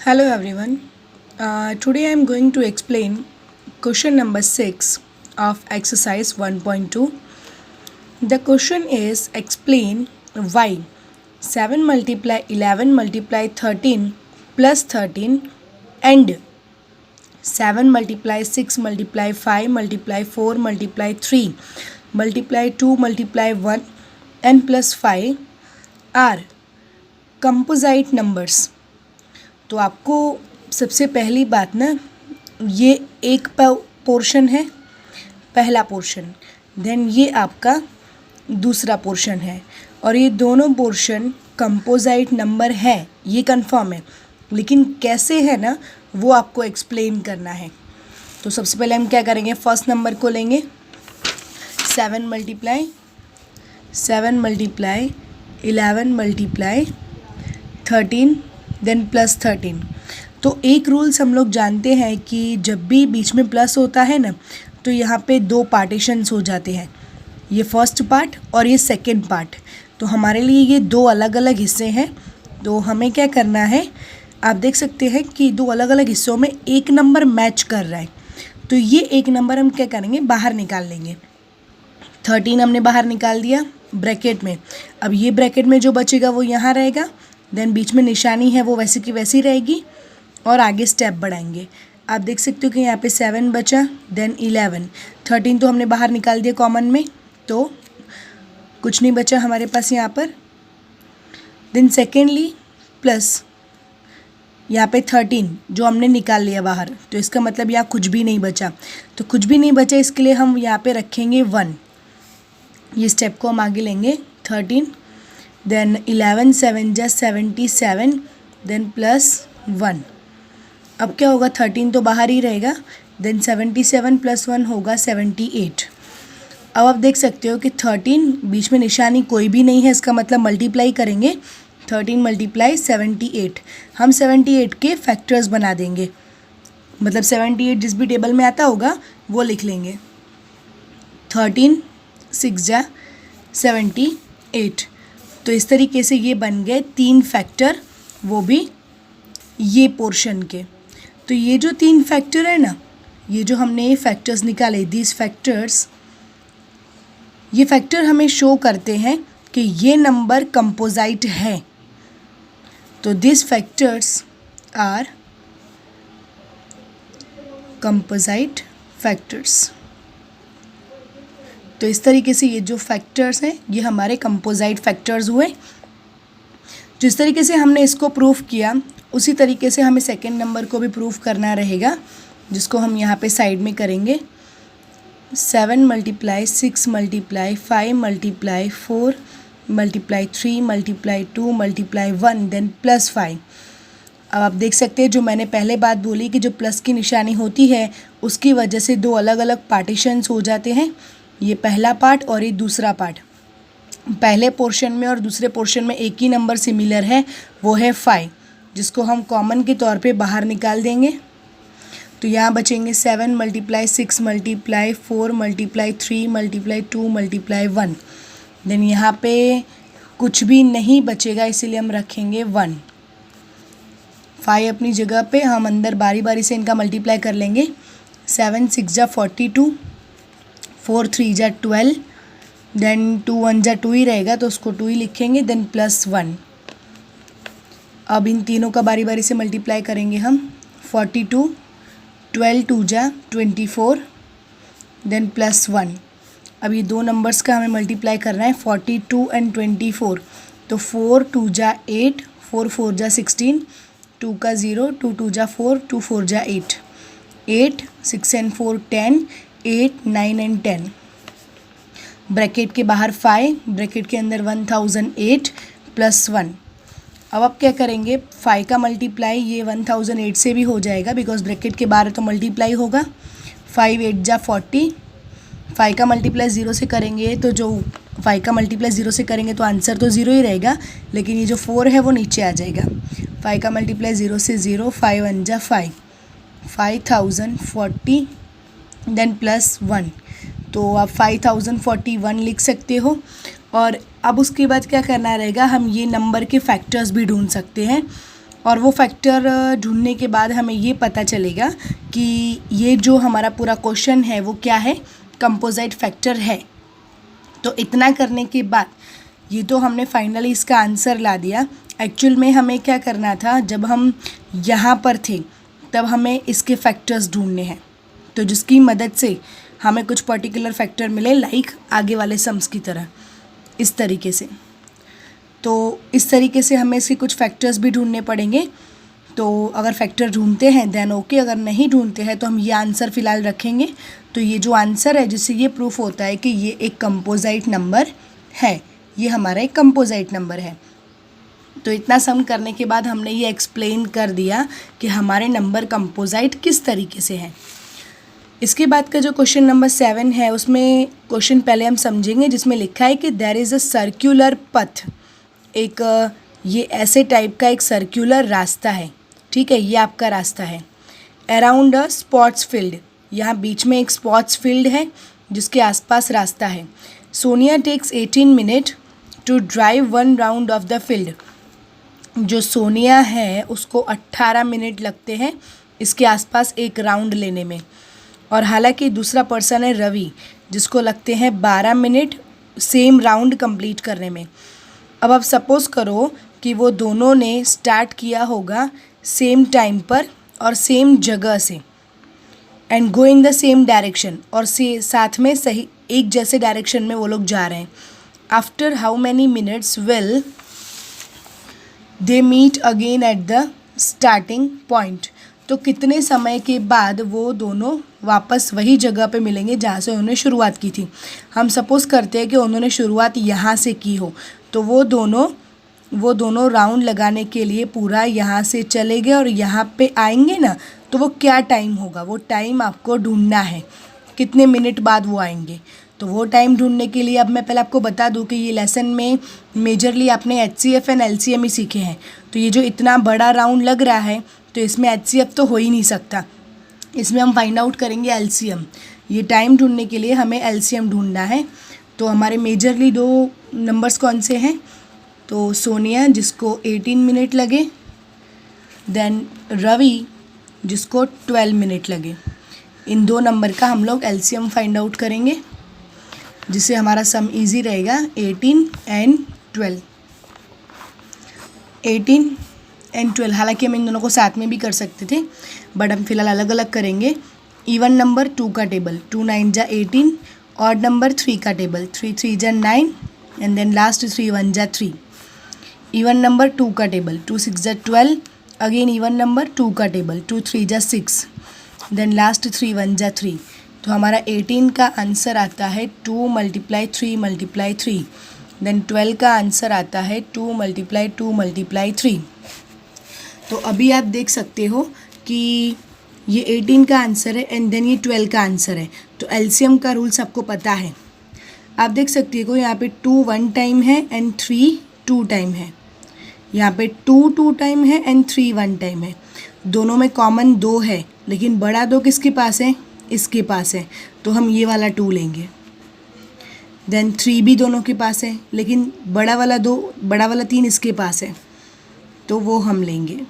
Hello everyone. Today I am going to explain question number 6 of exercise 1.2. The question is explain why 7 multiply 11 multiply 13 plus 13 and 7 multiply 6 multiply 5 multiply 4 multiply 3 multiply 2 multiply 1 and plus 5 are composite numbers. तो आपको सबसे पहली बात ना, ये एक portion है, पहला पोर्शन, देन ये आपका दूसरा पोर्शन है और ये दोनों पोर्शन कंपोजिट नंबर है, ये कंफर्म है, लेकिन कैसे है ना वो आपको एक्सप्लेन करना है। तो सबसे पहले हम क्या करेंगे, फर्स्ट नंबर को लेंगे 7 मल्टीप्लाई 11 मल्टीप्लाई 13 देन प्लस 13। तो एक रूल्स हम लोग जानते हैं कि जब भी बीच में प्लस होता है ना तो यहाँ पे दो पार्टीशंस हो जाते हैं, ये फर्स्ट पार्ट और ये सेकंड पार्ट। तो हमारे लिए ये दो अलग अलग हिस्से हैं। तो हमें क्या करना है, आप देख सकते हैं कि दो अलग अलग हिस्सों में एक नंबर मैच कर रहा है, तो ये एक नंबर हम क्या करेंगे, बाहर निकाल लेंगे। 13 हमने बाहर निकाल दिया ब्रैकेट में। अब ये ब्रैकेट में जो बचेगा वो यहाँ रहेगा, देन बीच में निशानी है वो वैसे की वैसी रहेगी और आगे स्टेप बढ़ाएंगे। आप देख सकते हो कि यहाँ पे 7 बचा, देन 11, 13 तो हमने बाहर निकाल दिया कॉमन में, तो कुछ नहीं बचा हमारे पास यहाँ पर। देन सेकेंडली प्लस यहाँ पे 13 जो हमने निकाल लिया बाहर, तो इसका मतलब यहाँ कुछ भी नहीं बचा। तो कुछ भी नहीं बचा, इसके लिए हम यहाँ पे रखेंगे 1। ये स्टेप को हम आगे लेंगे 13, देन 11 7 जा 77, देन प्लस 1। अब क्या होगा, 13 तो बाहर ही रहेगा, देन 77 प्लस 1 होगा 78। अब आप देख सकते हो कि 13 बीच में निशानी कोई भी नहीं है, इसका मतलब मल्टीप्लाई करेंगे 13 मल्टीप्लाई 78। हम 78 के फैक्टर्स बना देंगे, मतलब 78 जिस भी टेबल में आता होगा वो लिख लेंगे। 13 6 जा 78। तो इस तरीके से ये बन गए 3 फैक्टर, वो भी ये पोर्शन के। तो ये जो 3 फैक्टर है ना, ये जो हमने ये फैक्टर्स निकाले, दीज फैक्टर्स, ये फैक्टर हमें शो करते हैं कि ये नंबर कंपोजिट है। तो this factors are composite factors. तो इस तरीके से ये जो फैक्टर्स हैं ये हमारे कंपोजिट फैक्टर्स हुए। जिस तरीके से हमने इसको प्रूफ किया उसी तरीके से हमें सेकेंड नंबर को भी प्रूफ करना रहेगा, जिसको हम यहाँ पे साइड में करेंगे। 7 multiply 6 multiply 5 multiply 4 multiply 3 multiply 2 multiply 1 then plus 5। अब आप देख सकते हैं जो मैंने पहले बात बोली कि जो प्लस की निशानी होती है उसकी वजह से दो अलग अलग पार्टीशंस हो जाते हैं, ये पहला पार्ट और ये दूसरा पार्ट। पहले पोर्शन में और दूसरे पोर्शन में एक ही नंबर सिमिलर है, वो है 5, जिसको हम कॉमन के तौर पे बाहर निकाल देंगे। तो यहाँ बचेंगे 7 multiply 6 multiply 4 multiply 3 multiply 2 multiply 1। Then यहाँ पे कुछ भी नहीं बचेगा, इसीलिए हम रखेंगे 1। 5 अपनी जगह पे, हम अंदर बारी बारी से इनका मल्टीप्लाई कर लेंगे। 7 6 जा 42, 4 3 जा 12, देन 2 1 जा 2 ही रहेगा तो उसको 2 ही लिखेंगे, देन प्लस 1। अब इन तीनों का बारी बारी से मल्टीप्लाई करेंगे हम। 42, 12 2 जा 24, देन प्लस 1। अब ये दो नंबर्स का हमें मल्टीप्लाई करना है, 42 एंड 24। तो 4 2 जा 8, 4 4 जा 16, 2 का 0, 2 2 जा 4, 2 4 जा 8, 8 6 एंड 4 10, 8 9 एंड 10। ब्रैकेट के बाहर 5, ब्रैकेट के अंदर 1008 प्लस 1। अब आप क्या करेंगे, 5 का मल्टीप्लाई ये 1008 से भी हो जाएगा, बिकॉज ब्रैकेट के बाहर तो मल्टीप्लाई होगा। 5 8 जा 40, 5 का मल्टीप्लाई 0 से करेंगे तो जो 5 का मल्टीप्लाई 0 से करेंगे तो आंसर तो 0 ही रहेगा, लेकिन ये जो 4 है वो नीचे आ जाएगा। 5 का मल्टीप्लाई 0 से 0, 5 1 जा 5, 5040 देन प्लस 1। तो आप 5041 लिख सकते हो। और अब उसके बाद क्या करना रहेगा, हम ये नंबर के फैक्टर्स भी ढूंढ सकते हैं। और वो फैक्टर ढूंढने के बाद हमें ये पता चलेगा कि ये जो हमारा पूरा क्वेश्चन है वो क्या है, कंपोजिट फैक्टर है। तो इतना करने के बाद ये तो हमने फाइनली इसका आंसर ला दिया। एक्चुअल में हमें क्या करना था, जब हम यहाँ पर थे तब हमें इसके फैक्टर्स ढूंढने हैं, तो जिसकी मदद से हमें कुछ पर्टिकुलर फैक्टर मिले, लाइक आगे वाले सम्स की तरह, इस तरीके से। तो इस तरीके से हमें इसके कुछ फैक्टर्स भी ढूंढने पड़ेंगे। तो अगर फैक्टर ढूंढते हैं देन ओके, अगर नहीं ढूंढते हैं तो हम ये आंसर फ़िलहाल रखेंगे। तो ये जो आंसर है जिससे ये प्रूफ होता है कि ये एक कंपोजिट नंबर है, ये हमारा एक कंपोजिट नंबर है। तो इतना सम करने के बाद हमने ये एक्सप्लेन कर दिया कि हमारे नंबर कंपोजिट किस तरीके से हैं। इसके बाद का जो क्वेश्चन नंबर 7 है उसमें क्वेश्चन पहले हम समझेंगे, जिसमें लिखा है कि देयर इज़ अ सर्क्यूलर पथ। एक ये ऐसे टाइप का एक सर्क्यूलर रास्ता है, ठीक है, ये आपका रास्ता है। अराउंड अ स्पॉट्स फील्ड, यहाँ बीच में एक स्पॉट्स फील्ड है जिसके आसपास रास्ता है। Sonia takes 18 minute to drive 1 round of the field. जो सोनिया है उसको 18 मिनट लगते हैं इसके आसपास एक राउंड लेने में, और हालांकि दूसरा पर्सन है रवि, जिसको लगते हैं 12 मिनट सेम राउंड कंप्लीट करने में। अब आप सपोज़ करो कि वो दोनों ने स्टार्ट किया होगा सेम टाइम पर और सेम जगह से, and go in the same direction, और साथ में सही एक जैसे डायरेक्शन में वो लोग जा रहे हैं। After how many minutes will they meet again at the starting point. तो कितने समय के बाद वो दोनों वापस वही जगह पे मिलेंगे जहाँ से उन्होंने शुरुआत की थी। हम सपोज़ करते हैं कि उन्होंने शुरुआत यहाँ से की हो, तो वो दोनों राउंड लगाने के लिए पूरा यहाँ से चले गए और यहाँ पे आएंगे ना, तो वो क्या टाइम होगा, वो टाइम आपको ढूंढना है, कितने मिनट बाद वो आएंगे। तो वो टाइम ढूंढने के लिए अब मैं पहले आपको बता दूं कि ये लेसन में मेजरली आपने HCF एंड LCM ही सीखे हैं। तो ये जो इतना बड़ा राउंड लग रहा है तो इसमें HCF तो हो ही नहीं सकता, इसमें हम फाइंड आउट करेंगे LCM। ये टाइम ढूंढने के लिए हमें LCM ढूंढना है। तो हमारे मेजरली 2 नंबर्स कौन से हैं, तो सोनिया जिसको 18 मिनट लगे, देन रवि जिसको 12 मिनट लगे। इन 2 नंबर का हम लोग LCM फाइंड आउट करेंगे, जिससे हमारा सम इजी रहेगा 18 एंड 12। 18 एंड 12, हालांकि हम इन दोनों को साथ में भी कर सकते थे, बट हम फिलहाल अलग अलग करेंगे। इवन नंबर 2 का टेबल, 2 9 जा 18, ऑड नंबर 3 का टेबल, 3 3 जा 9, एंड देन लास्ट 3 1 जा 3। इवन नंबर 2 का टेबल, 2 6 जा 12, अगेन इवन नंबर 2 का टेबल, 2 3 जा 6, देन लास्ट 3 1 जा 3। तो हमारा 18 का आंसर आता है 2 × 3 × 3, देन 12 का आंसर आता है 2 × 2 × 3। तो अभी आप देख सकते हो कि ये 18 का आंसर है एंड देन ये 12 का आंसर है। तो LCM का रूल सबको पता है। आप देख सकते हो यहाँ पे 2 1 टाइम है एंड 3 2 टाइम है, यहाँ पे 2 2 टाइम है एंड 3 1 टाइम है। दोनों में कॉमन 2 है, लेकिन बड़ा 2 किसके पास है, इसके पास है, तो हम ये वाला 2 लेंगे। देन 3 भी दोनों के पास है, लेकिन बड़ा वाला 3 इसके पास है, तो वो हम लेंगे।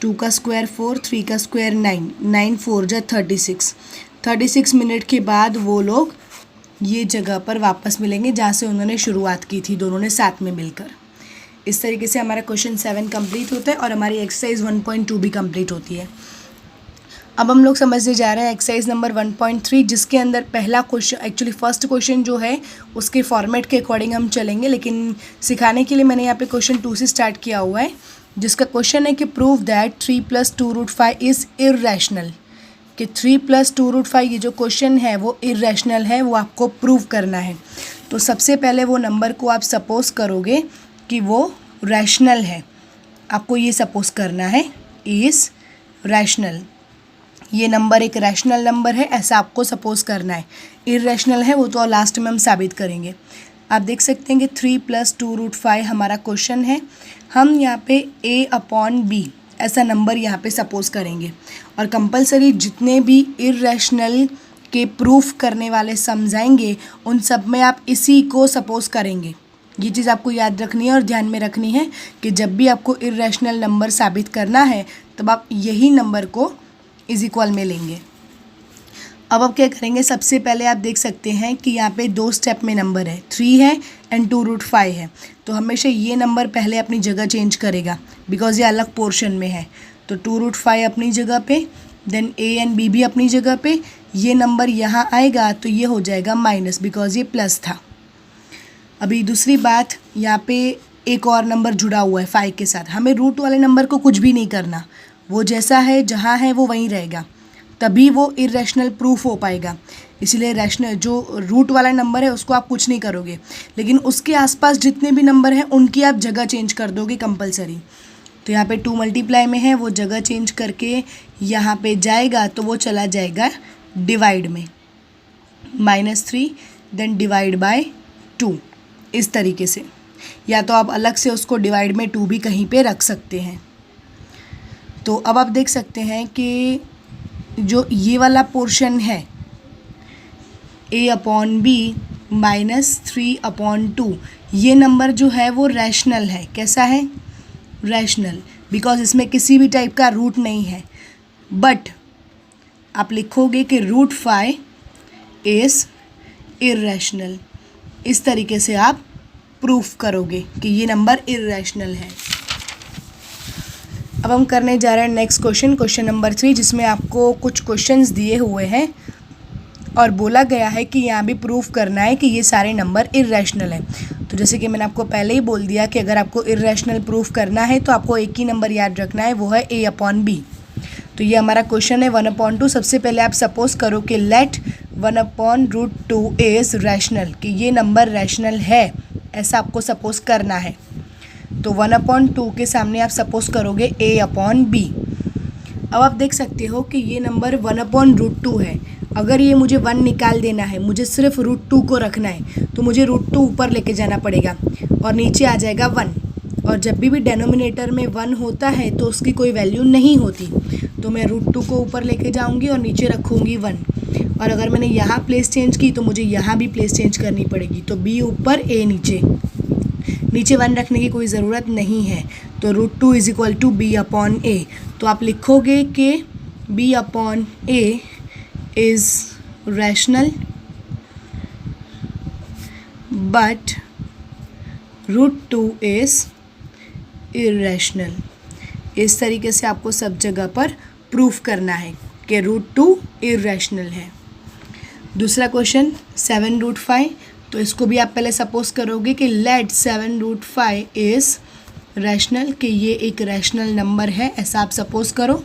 2 का स्क्वायर 4, 3 का स्क्वायर 9, 9 4 जा 36। 36 मिनट के बाद वो लोग ये जगह पर वापस मिलेंगे जहाँ से उन्होंने शुरुआत की थी, दोनों ने साथ में मिलकर। इस तरीके से हमारा क्वेश्चन 7 कंप्लीट होता है और हमारी एक्सरसाइज 1.2 भी कंप्लीट होती है। अब हम लोग समझने जा रहे हैं एक्सरसाइज नंबर 1.3, जिसके अंदर पहला क्वेश्चन, एक्चुअली फर्स्ट क्वेश्चन जो है उसके फॉर्मेट के अकॉर्डिंग हम चलेंगे, लेकिन सिखाने के लिए मैंने यहाँ पे क्वेश्चन 2 से स्टार्ट किया हुआ है, जिसका क्वेश्चन है कि प्रूव दैट 3 + 2√5 इज़ इर्रेशनल। कि 3 + 2√5 ये जो क्वेश्चन है वो इर्रेशनल है, वो आपको प्रूव करना है। तो सबसे पहले वो नंबर को आप सपोज़ करोगे कि वो रैशनल है, आपको ये सपोज़ करना है इज़ रैशनल, ये नंबर एक रैशनल नंबर है, ऐसा आपको सपोज़ करना है। इर्रेशनल है वो तो लास्ट में हम साबित करेंगे। आप देख सकते हैं कि 3 + 2√5 हमारा क्वेश्चन है। हम यहाँ पे A/B ऐसा नंबर यहाँ पे सपोज़ करेंगे, और कंपलसरी जितने भी इर्रेशनल के प्रूफ करने वाले समझाएंगे उन सब में आप इसी को सपोज़ करेंगे, ये चीज़ आपको याद रखनी है और ध्यान में रखनी है कि जब भी आपको इर्रेशनल नंबर साबित करना है तब आप यही नंबर को इज इक्वल में लेंगे। अब आप क्या करेंगे, सबसे पहले आप देख सकते हैं कि यहाँ पे 2 स्टेप में नंबर है, 3 है एंड 2√5 है। तो हमेशा ये नंबर पहले अपनी जगह चेंज करेगा बिकॉज ये अलग पोर्शन में है। तो 2√5 अपनी जगह पे, देन a एंड b भी अपनी जगह पे, ये नंबर यहाँ आएगा तो ये हो जाएगा माइनस बिकॉज ये प्लस था। अभी दूसरी बात, यहाँ पे एक और नंबर जुड़ा हुआ है 5 के साथ। हमें रूट वाले नंबर को कुछ भी नहीं करना, वो जैसा है जहाँ है वो वहीं रहेगा, तभी वो इर्रेशनल प्रूफ हो पाएगा। इसलिए रैशनल जो रूट वाला नंबर है उसको आप कुछ नहीं करोगे, लेकिन उसके आसपास जितने भी नंबर हैं उनकी आप जगह चेंज कर दोगे कंपलसरी। तो यहाँ पे 2 मल्टीप्लाई में है, वो जगह चेंज करके यहाँ पे जाएगा तो वो चला जाएगा डिवाइड में, -3 देन डिवाइड बाय 2, इस तरीके से। या तो आप अलग से उसको डिवाइड में 2 भी कहीं पे रख सकते हैं। तो अब आप देख सकते हैं कि जो ये वाला पोर्शन है a/b -3/2, ये नंबर जो है वो रैशनल है। कैसा है? रैशनल, बिकॉज इसमें किसी भी टाइप का रूट नहीं है। बट आप लिखोगे कि √5 इज़ इर्रेशनल, इस तरीके से आप प्रूफ करोगे कि ये नंबर इर्रेशनल है। अब हम करने जा रहे हैं नेक्स्ट क्वेश्चन नंबर 3, जिसमें आपको कुछ क्वेश्चंस दिए हुए हैं और बोला गया है कि यहाँ भी प्रूफ करना है कि ये सारे नंबर इर्रेशनल है। तो जैसे कि मैंने आपको पहले ही बोल दिया कि अगर आपको इर्रेशनल प्रूफ करना है तो आपको एक ही नंबर याद रखना है, वो है a/b। तो ये हमारा क्वेश्चन है 1/2। सबसे पहले आप सपोज करो कि लेट 1/√2 इज़ रैशनल, कि ये नंबर रैशनल है, ऐसा आपको सपोज करना है। तो 1/2 के सामने आप सपोज करोगे a/b। अब आप देख सकते हो कि ये नंबर 1/√2 है। अगर ये मुझे 1 निकाल देना है, मुझे सिर्फ √2 को रखना है, तो मुझे √2 ऊपर लेके जाना पड़ेगा और नीचे आ जाएगा 1। और जब भी डेनोमिनेटर में 1 होता है तो उसकी कोई वैल्यू नहीं होती, तो मैं √2 को ऊपर लेके जाऊंगी और नीचे रखूँगी 1। और अगर मैंने यहाँ प्लेस चेंज की तो मुझे यहाँ भी प्लेस चेंज करनी पड़ेगी। तो b ऊपर a नीचे, नीचे 1 रखने की कोई ज़रूरत नहीं है। तो √2 = b/a। तो आप लिखोगे कि b/a is rational but √2 is irrational. इस तरीके से आपको सब जगह पर प्रूफ करना है कि √2 इर्रेशनल है। दूसरा क्वेश्चन 7√5। तो इसको भी आप पहले सपोज करोगे कि लेट 7√5 इज़ रैशनल, कि ये एक रैशनल नंबर है, ऐसा आप सपोज करो।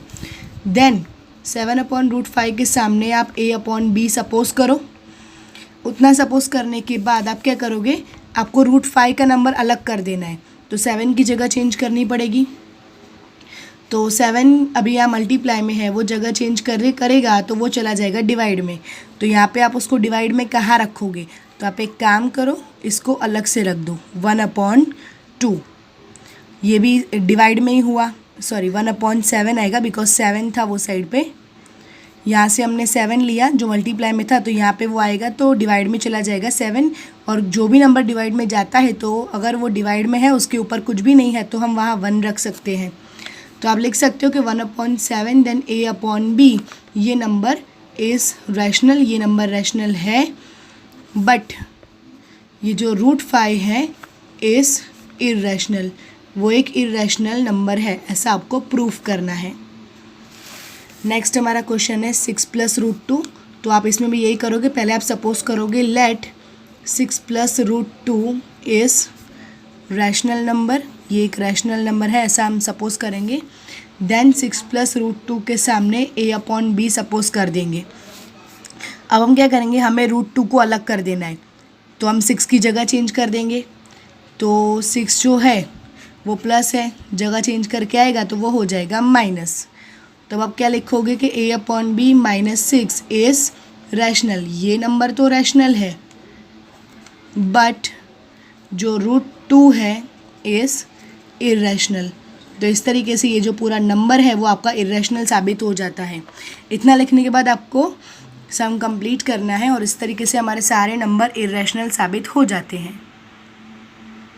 देन 7/√5 के सामने आप a/b सपोज करो। उतना सपोज करने के बाद आप क्या करोगे, आपको √5 का नंबर अलग कर देना है, तो 7 की जगह चेंज करनी पड़ेगी। तो 7 अभी यहाँ मल्टीप्लाई में है, वो जगह चेंज करेगा तो वो चला जाएगा डिवाइड में। तो यहाँ पे आप उसको डिवाइड में कहाँ रखोगे, तो आप एक काम करो, इसको अलग से रख दो 1/2। ये भी डिवाइड में ही हुआ, सॉरी 1/7 आएगा बिकॉज 7 था वो साइड पे। यहाँ से हमने 7 लिया जो मल्टीप्लाई में था, तो यहाँ पे वो आएगा तो डिवाइड में चला जाएगा 7। और जो भी नंबर डिवाइड में जाता है तो अगर वो डिवाइड में है उसके ऊपर कुछ भी नहीं है तो हम वहाँ 1 रख सकते हैं। तो आप लिख सकते हो कि 1/7 देन a/b, ये नंबर इज़ रैशनल, ये नंबर रैशनल है, बट ये जो √5 है इज़ इर्रेशनल, वो एक इर्रेशनल नंबर है, ऐसा आपको प्रूफ करना है। नेक्स्ट हमारा क्वेश्चन है 6 + √2। तो आप इसमें भी यही करोगे, पहले आप सपोज करोगे लेट 6 + √2 इज़ रैशनल नंबर, ये एक रैशनल नंबर है, ऐसा हम सपोज करेंगे। देन 6 + √2 के सामने a/b सपोज कर देंगे। अब हम क्या करेंगे, हमें √2 को अलग कर देना है, तो हम 6 की जगह चेंज कर देंगे। तो 6 जो है वो प्लस है, जगह चेंज करके आएगा तो वो हो जाएगा माइनस। तो अब क्या लिखोगे कि a/b -6 इज़ रैशनल, ये नंबर तो रैशनल है, बट जो √2 है इज़ इर्रेशनल। तो इस तरीके से ये जो पूरा नंबर है वो आपका इर्रेशनल साबित हो जाता है। इतना लिखने के बाद आपको सम कंप्लीट करना है और इस तरीके से हमारे सारे नंबर इर्रेशनल साबित हो जाते हैं।